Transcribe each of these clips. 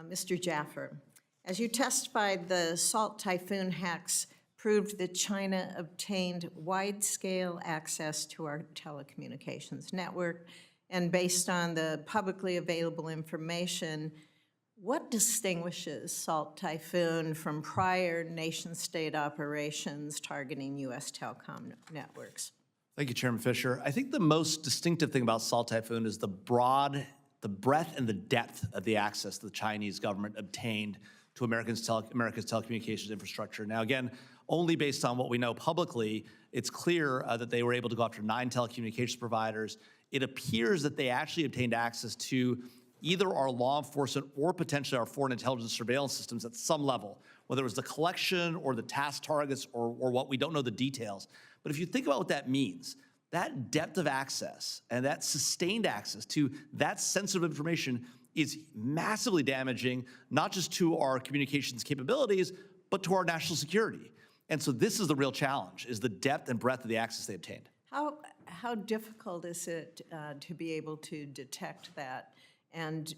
Mr. Jaffer, as you testified, the Salt Typhoon hacks proved that China obtained wide-scale access to our telecommunications network, and based on the publicly available information, what distinguishes Salt Typhoon from prior nation-state operations targeting U.S. telecom networks? Thank you, Chairman Fischer. I think the most distinctive thing about Salt Typhoon is the breadth and the depth of the access the Chinese government obtained to America's telecommunications infrastructure. Now, again, only based on what we know publicly, it's clear that they were able to go after 9 telecommunications providers. It appears that they actually obtained access to either our law enforcement or potentially our foreign intelligence surveillance systems at some level, whether it was the collection or the task targets or what, we don't know the details. But if you think about what that means, that depth of access and that sustained access to that sensitive information is massively damaging, not just to our communications capabilities, but to our national security. And so this is the real challenge, is the depth and breadth of the access they obtained. How difficult is it to be able to detect that? And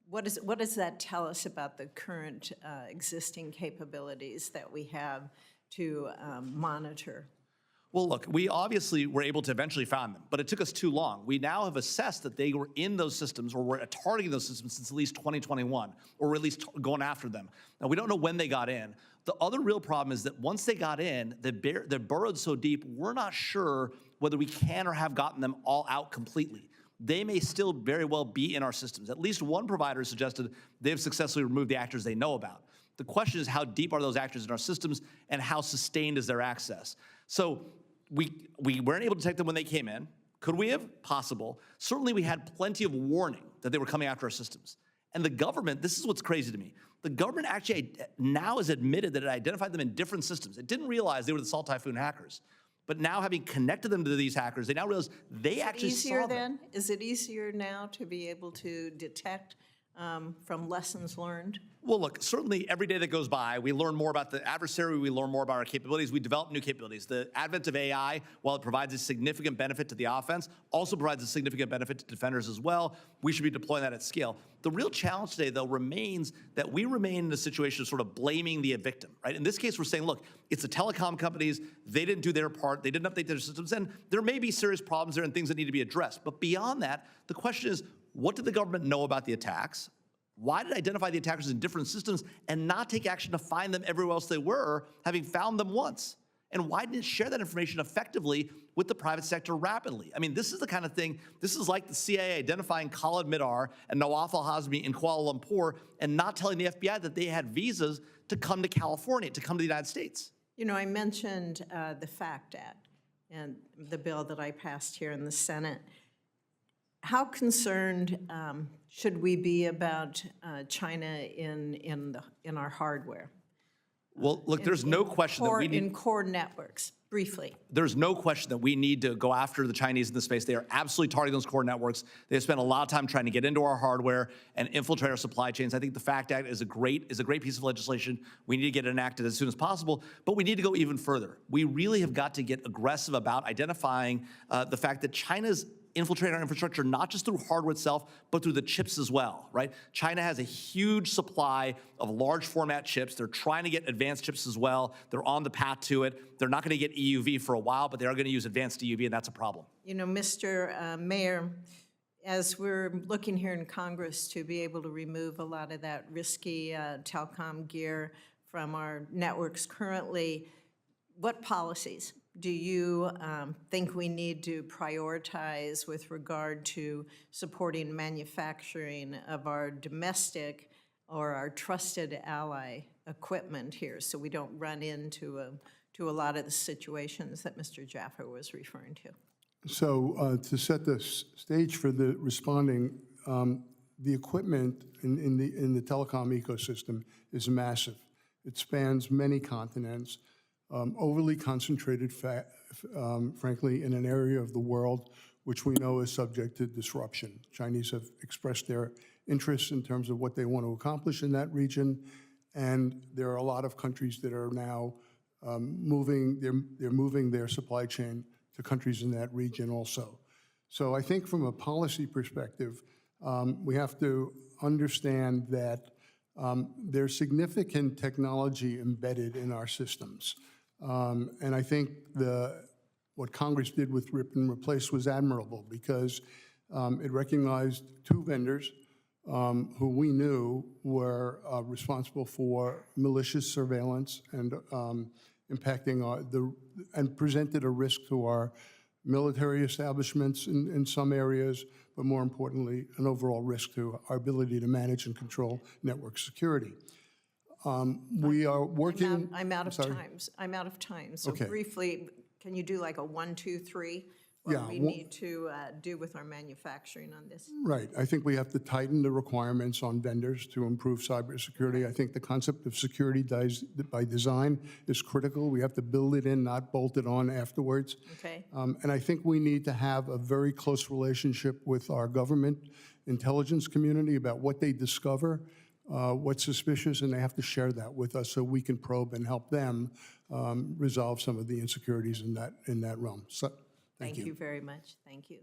what does that tell us about the current existing capabilities that we have to monitor? Well, look, we obviously were able to eventually find them, but it took us too long. We now have assessed that they were in those systems or were targeting those systems since at least 2021, or were at least going after them. Now, we don't know when they got in. The other real problem is that once they got in, they're burrowed so deep, we're not sure whether we can or have gotten them all out completely. They may still very well be in our systems. At least one provider suggested they've successfully removed the actors they know about. The question is, how deep are those actors in our systems and how sustained is their access? So we weren't able to detect them when they came in. Could we have? Possible. Certainly we had plenty of warning that they were coming after our systems. And the government, this is what's crazy to me, the government actually now has admitted that it identified them in different systems. It didn't realize they were the Salt Typhoon hackers. But now, having connected them to these hackers, they now realize they actually saw them. Is it easier now to be able to detect from lessons learned? Well, look, certainly every day that goes by, we learn more about the adversary, we learn more about our capabilities, we develop new capabilities. The advent of AI, while it provides a significant benefit to the offense, also provides a significant benefit to defenders as well. We should be deploying that at scale. The real challenge today, though, remains that we remain in a situation of sort of blaming the victim, right? In this case, we're saying, look, it's the telecom companies, they didn't do their part, they didn't update their systems, and there may be serious problems there and things that need to be addressed. But beyond that, the question is, what did the government know about the attacks? Why did it identify the attackers in different systems and not take action to find them everywhere else they were, having found them once? And why didn't it share that information effectively with the private sector rapidly? I mean, this is the kind of thing, this is like the CIA identifying Khalid Mihdhar and Nawaf al-Hazmi in Kuala Lumpur and not telling the FBI that they had visas to come to California, to come to the United States. You know, I mentioned the FACT Act and the bill that I passed here in the Senate. How concerned should we be about China in our hardware? Well, look, there's no question that we need— in core networks, briefly. There's no question that we need to go after the Chinese in this space. They are absolutely targeting those core networks. They've spent a lot of time trying to get into our hardware and infiltrate our supply chains. I think the FACT Act is a great piece of legislation. We need to get it enacted as soon as possible, but we need to go even further. We really have got to get aggressive about identifying the fact that China's infiltrate our infrastructure, not just through hardware itself, but through the chips as well, right? China has a huge supply of large format chips. They're trying to get advanced chips as well. They're on the path to it. They're not going to get EUV for a while, but they are going to use advanced EUV, and that's a problem. You know, Mr. Mayor, as we're looking here in Congress to be able to remove a lot of that risky telecom gear from our networks currently, what policies do you think we need to prioritize with regard to supporting manufacturing of our domestic or our trusted ally equipment here, so we don't run into a lot of the situations that Mr. Jaffer was referring to? So to set the stage for the responding, the equipment in the telecom ecosystem is massive. It spans many continents. Overly concentrated, frankly, in an area of the world which we know is subject to disruption. Chinese have expressed their interests in terms of what they want to accomplish in that region, and there are a lot of countries that are now moving their supply chain to countries in that region also. So I think from a policy perspective, we have to understand that There's significant technology embedded in our systems. And I think what Congress did with RIP and replace was admirable because it recognized two vendors who we knew were responsible for malicious surveillance and impacting and presented a risk to our military establishments in some areas, but more importantly, an overall risk to our ability to manage and control network security. We are working. I'm out of sorry? times. I'm out of time. So Okay. briefly, can you do like a 1, 2, 3? What Yeah, we need to do with our manufacturing on this? Right. I think we have to tighten the requirements on vendors to improve cybersecurity. I think the concept of security by design is critical. We have to build it in, not bolt it on afterwards. Okay. And I think we need to have a very close relationship with our government intelligence community about what they discover, what's suspicious, and they have to share that with us so we can probe and help them resolve some of the insecurities in that realm. So, Thank you very much. Thank you.